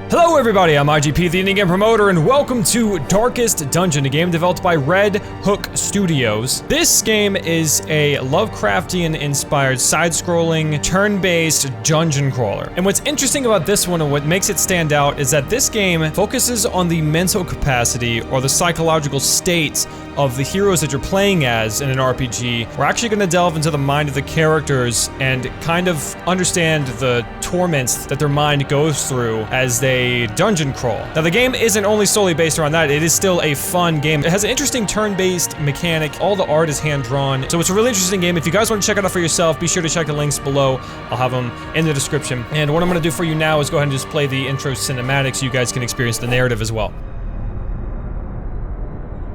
Hello everybody, I'm IGP, the Indie Game Promoter, and welcome to Darkest Dungeon, a game developed by Red Hook Studios. This game is a Lovecraftian-inspired, side-scrolling, turn-based dungeon crawler. And what's interesting about this one, and what makes it stand out, is that this game focuses on the mental capacity, or the psychological state of the heroes that you're playing as in an RPG. We're actually going to delve into the mind of the characters and kind of understand the torments that their mind goes through as they dungeon crawl. Now the game isn't only solely based around that, it is still a fun game. It has an interesting turn-based mechanic, all the art is hand-drawn, so it's a really interesting game. If you guys want to check it out for yourself, be sure to check the links below. I'll have them in the description. And what I'm going to do for you now is go ahead and just play the intro cinematic so you guys can experience the narrative as well.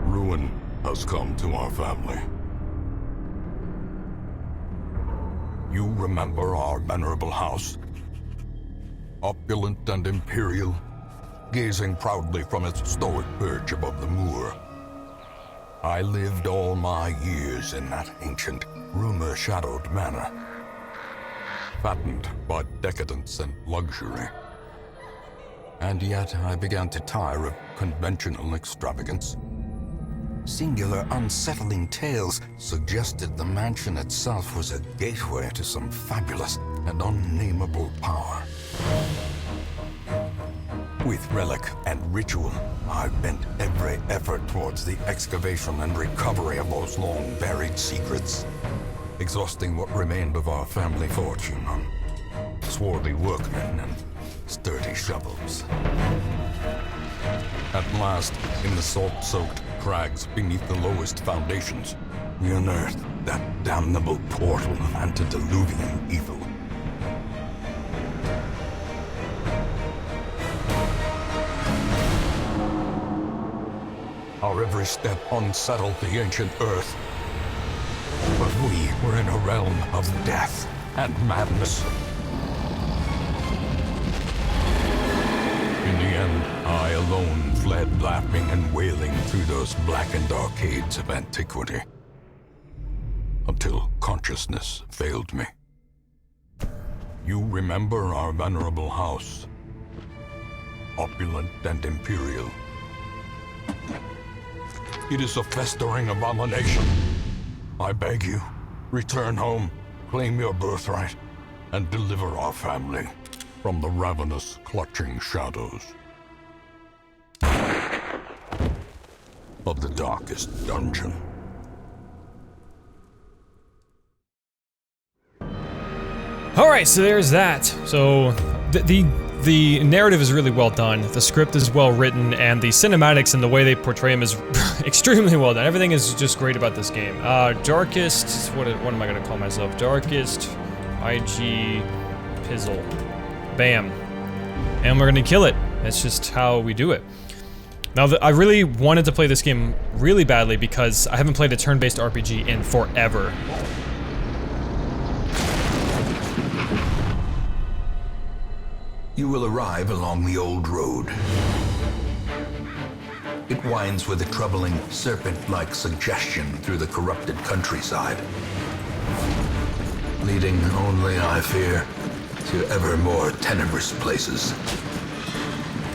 Ruin has come to our family. You remember our venerable house? Opulent and imperial, gazing proudly from its stoic perch above the moor. I lived all my years in that ancient, rumor-shadowed manor, fattened by decadence and luxury. And yet I began to tire of conventional extravagance. Singular, unsettling tales suggested the mansion itself was a gateway to some fabulous and unnameable power. With relic and ritual, I bent every effort towards the excavation and recovery of those long-buried secrets, exhausting what remained of our family fortune on swarthy workmen and sturdy shovels. At last, in the salt-soaked crags beneath the lowest foundations, we unearthed that damnable portal antediluvian evil. Our every step unsettled the ancient earth. But we were in a realm of death and madness. In the end, I alone fled laughing and wailing through those blackened arcades of antiquity, until consciousness failed me. You remember our venerable house, opulent and imperial. It is a festering abomination. I beg you, return home, claim your birthright, and deliver our family from the ravenous, clutching shadows of the darkest dungeon. Alright, so there's that. So, the narrative is really well done, the script is well written, and the cinematics and the way they portray them is extremely well done. Everything is just great about this game. Darkest, what am I gonna call myself? Darkest IG Pizzle. Bam. And we're gonna kill it. That's just how we do it. Now, I really wanted to play this game really badly because I haven't played a turn-based RPG in forever. You will arrive along the old road. It winds with a troubling, serpent-like suggestion through the corrupted countryside, leading only, I fear, to ever more tenebrous places.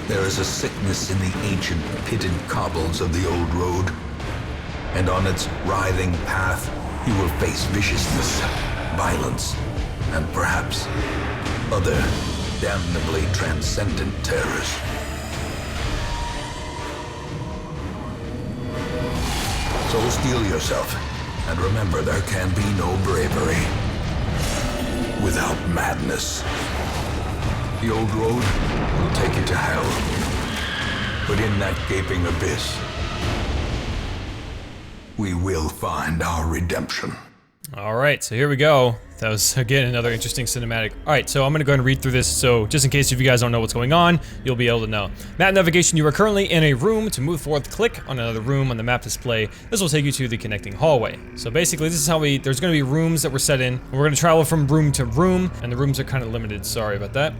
There is a sickness in the ancient, pitted cobbles of the old road, and on its writhing path, you will face viciousness, violence, and perhaps other damnably transcendent terrors. So steel yourself, and remember there can be no bravery without madness. The old road will take you to hell, but in that gaping abyss, we will find our redemption. Alright, so here we go. That was, again, another interesting cinematic. Alright, so I'm gonna go ahead and read through this, so just in case if you guys don't know what's going on, you'll be able to know. Map navigation, you are currently in a room. To move forward, click on another room on the map display. This will take you to the connecting hallway. So basically, this is how there's gonna be rooms that we're set in. We're gonna travel from room to room, and the rooms are kind of limited, sorry about that.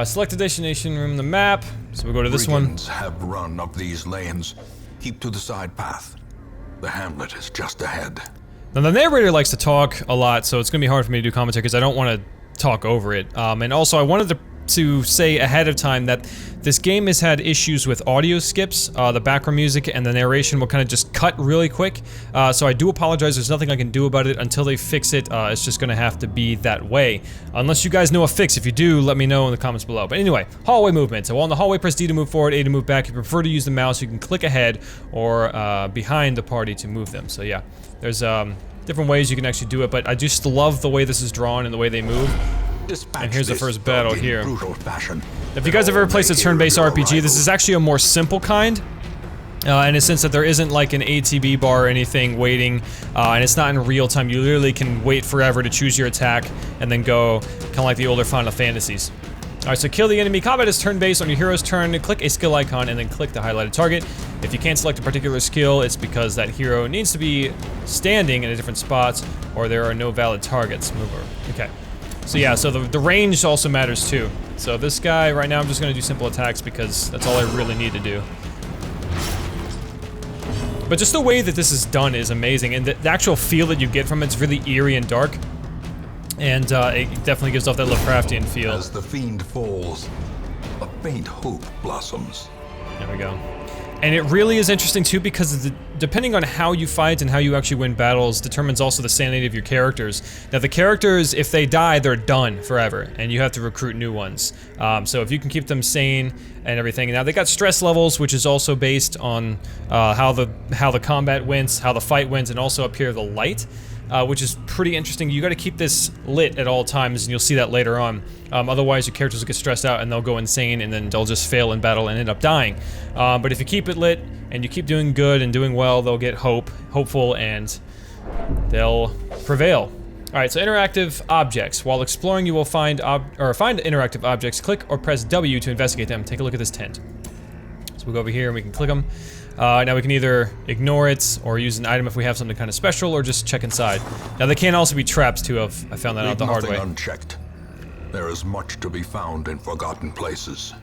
Select a destination room on the map, so we'll go to this one. Brigands have run up these lanes. Keep to the side path. The hamlet is just ahead. Now the narrator likes to talk a lot, so it's gonna be hard for me to do commentary because I don't want to talk over it. And also I wanted to to say ahead of time that this game has had issues with audio skips. The background music and the narration will kind of just cut really quick. So I do apologize. There's nothing I can do about it until they fix it. It's just going to have to be that way. Unless you guys know a fix. If you do, let me know in the comments below. But anyway, hallway movement. So while in the hallway, press D to move forward, A to move back. If you prefer to use the mouse, you can click ahead or behind the party to move them. So yeah, there's different ways you can actually do it. But I just love the way this is drawn and the way they move. And here's the first battle here. If you guys have ever played a turn-based RPG, this is actually a more simple kind. In a sense that there isn't like an ATB bar or anything waiting, and it's not in real time. You literally can wait forever to choose your attack and then go, kind of like the older Final Fantasies. Alright, so kill the enemy. Combat is turn-based. On your hero's turn, click a skill icon and then click the highlighted target. If you can't select a particular skill, it's because that hero needs to be standing in a different spot or there are no valid targets. Move over. Okay. So yeah, so the range also matters too. So this guy, right now I'm just gonna do simple attacks because that's all I really need to do. But just the way that this is done is amazing, and the actual feel that you get from it's really eerie and dark. And it definitely gives off that Lovecraftian feel. As the fiend falls, a faint hope blossoms. There we go. And it really is interesting too because depending on how you fight and how you actually win battles determines also the sanity of your characters. Now the characters, if they die, they're done forever and you have to recruit new ones. So if you can keep them sane and everything. Now they got stress levels, which is also based on how the combat wins, how the fight wins, and also up here the light. Which is pretty interesting. You got to keep this lit at all times, and you'll see that later on. Otherwise, your characters will get stressed out and they'll go insane, and then they'll just fail in battle and end up dying. But if you keep it lit and you keep doing good and doing well, they'll get hopeful, and they'll prevail. All right, so interactive objects. While exploring, you will find interactive objects. Click or press W to investigate them. Take a look at this tent. So we'll go over here and we can click them. Now we can either ignore it or use an item if we have something kind of special, or just check inside. Now they can also be traps too. I found that out the hard way. Unchecked. There is much to be found in forgotten places.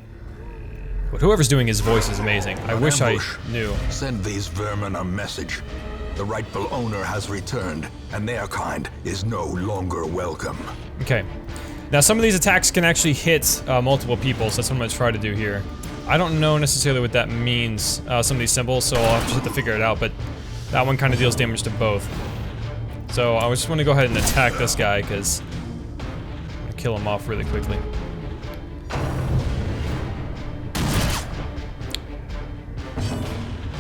But whoever's doing his voice is amazing. I wish I knew. Send these vermin a message. The rightful owner has returned, and their kind is no longer welcome. Okay. Now some of these attacks can actually hit multiple people, so that's what I'm gonna try to do here. I don't know necessarily what that means, some of these symbols, so I'll just have to figure it out, but that one kind of deals damage to both. So I just want to go ahead and attack this guy, because I'm going to kill him off really quickly.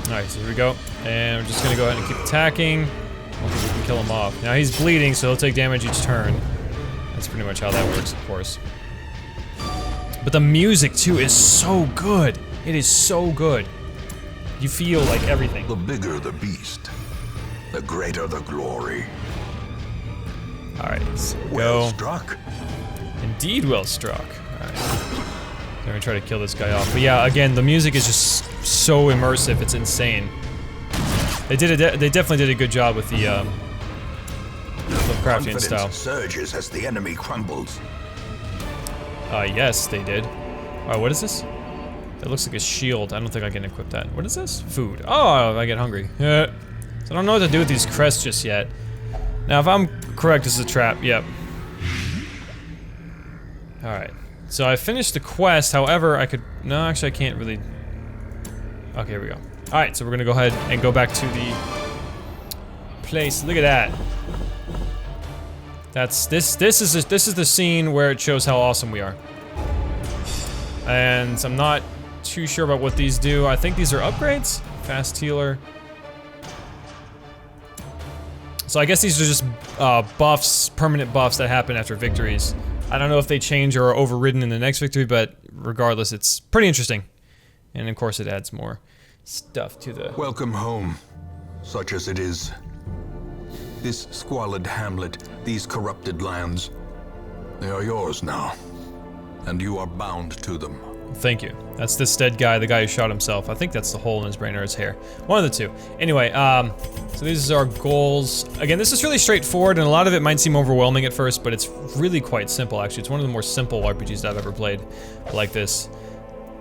Alright, so here we go. And we're just going to go ahead and keep attacking. Hopefully we can kill him off. Now he's bleeding, so he'll take damage each turn. That's pretty much how that works, of course. But the music, too, is so good. It is so good. You feel like everything. The bigger the beast, the greater the glory. Alright, so well struck. Indeed well struck. Alright. I'm gonna try to kill this guy off. But yeah, again, the music is just so immersive, it's insane. They definitely did a good job with the Lovecraftian style. Surges as the enemy crumbles. Yes, they did. Alright, what is this? That looks like a shield. I don't think I can equip that. What is this? Food. Oh, I get hungry. So I don't know what to do with these crests just yet. Now, if I'm correct, this is a trap. Yep. Alright. So I finished the quest, however, I could... No, actually, I can't really... Okay, here we go. Alright, so we're gonna go ahead and go back to the place. Look at that. This is the scene where it shows how awesome we are. And I'm not too sure about what these do. I think these are upgrades. Fast healer. So I guess these are just buffs, permanent buffs that happen after victories. I don't know if they change or are overridden in the next victory, but regardless, it's pretty interesting. And of course, it adds more stuff to the... Welcome home, such as it is. This squalid hamlet, these corrupted lands, they are yours now, and you are bound to them. Thank you. That's this dead guy, the guy who shot himself. I think that's the hole in his brain or his hair. One of the two. Anyway, so these are our goals. Again, this is really straightforward, and a lot of it might seem overwhelming at first, but it's really quite simple, actually. It's one of the more simple RPGs that I've ever played like this.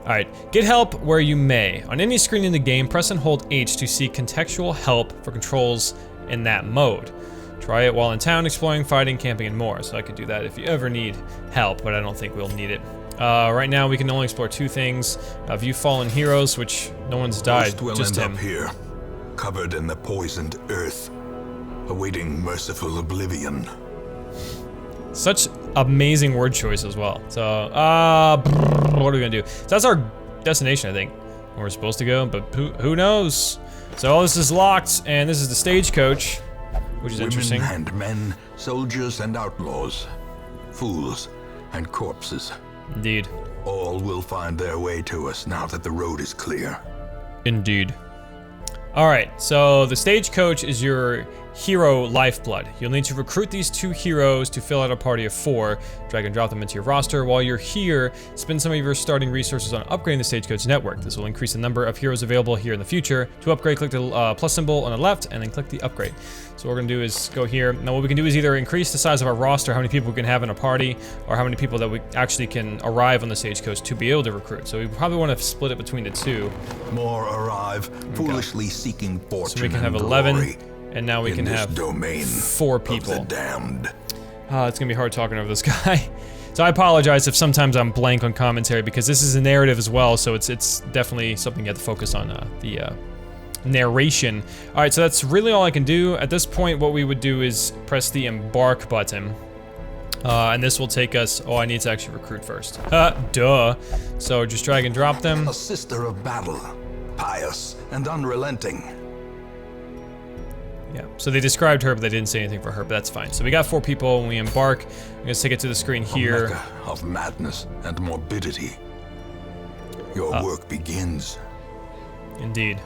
Alright, get help where you may. On any screen in the game, press and hold H to seek contextual help for controls in that mode. Try it while in town, exploring, fighting, camping, and more. So I could do that if you ever need help, but I don't think we'll need it. Right now we can only explore 2 things. View fallen heroes, which no one's died, Most will just end him. up here, covered in the poisoned earth, awaiting merciful oblivion. Such amazing word choice as well. So, what are we gonna do? So that's our destination, I think, where we're supposed to go, but who knows? So all this is locked, and this is the stagecoach, which is interesting. Women and men, soldiers and outlaws, fools and corpses. Indeed. All will find their way to us now that the road is clear. Indeed. Alright, so the stagecoach is your hero lifeblood. You'll need to recruit these 2 heroes to fill out a party of 4. Drag and drop them into your roster. While you're here, spend some of your starting resources on upgrading the stagecoach network. This will increase the number of heroes available here in the future. To upgrade, click the plus symbol on the left and then click the upgrade. So what we're gonna do is go here. Now what we can do is either increase the size of our roster, how many people we can have in a party, or how many people that we actually can arrive on the stagecoach to be able to recruit. So we probably want to split it between the 2. More arrive, foolishly seeking fortune. So we can have and 11, glory and now we in can this have domain 4 of people. the damned. It's gonna be hard talking over this guy. So I apologize if sometimes I'm blank on commentary because this is a narrative as well, so it's definitely something you have to focus on the narration. All right, so that's really all I can do. At this point, what we would do is press the Embark button. And this will take us, oh, I need to actually recruit first. Duh. So just drag and drop them. A sister of battle, pious and unrelenting. Yeah, so they described her, but they didn't say anything for her, but that's fine. So we got 4 people when we embark. I'm gonna take it to the screen here. A mecca of madness and morbidity. Your work begins. Indeed.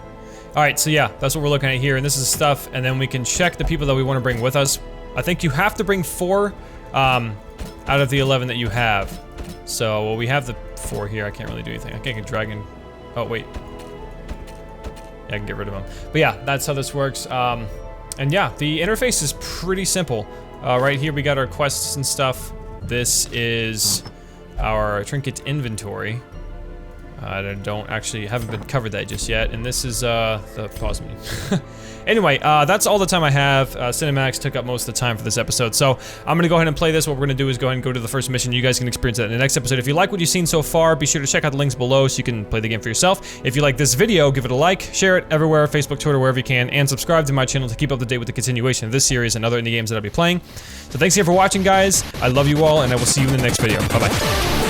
All right, so yeah, that's what we're looking at here, and this is stuff, and then we can check the people that we want to bring with us. I think you have to bring 4 out of the 11 that you have. So, well, we have the 4 here. I can't really do anything. I can't drag and, oh, wait. Yeah, I can get rid of them. But yeah, that's how this works. And yeah, the interface is pretty simple. Right here we got our quests and stuff. This is our trinket inventory. I haven't been covered that just yet. And this is the pause menu. Anyway, that's all the time I have. Cinematics took up most of the time for this episode, so I'm gonna go ahead and play this. What we're gonna do is go ahead and go to the first mission. You guys can experience that in the next episode. If you like what you've seen so far, be sure to check out the links below so you can play the game for yourself. If you like this video, give it a like, share it everywhere, Facebook, Twitter, wherever you can, and subscribe to my channel to keep up to date with the continuation of this series and other indie games that I'll be playing. So thanks again for watching, guys. I love you all, and I will see you in the next video. Bye-bye.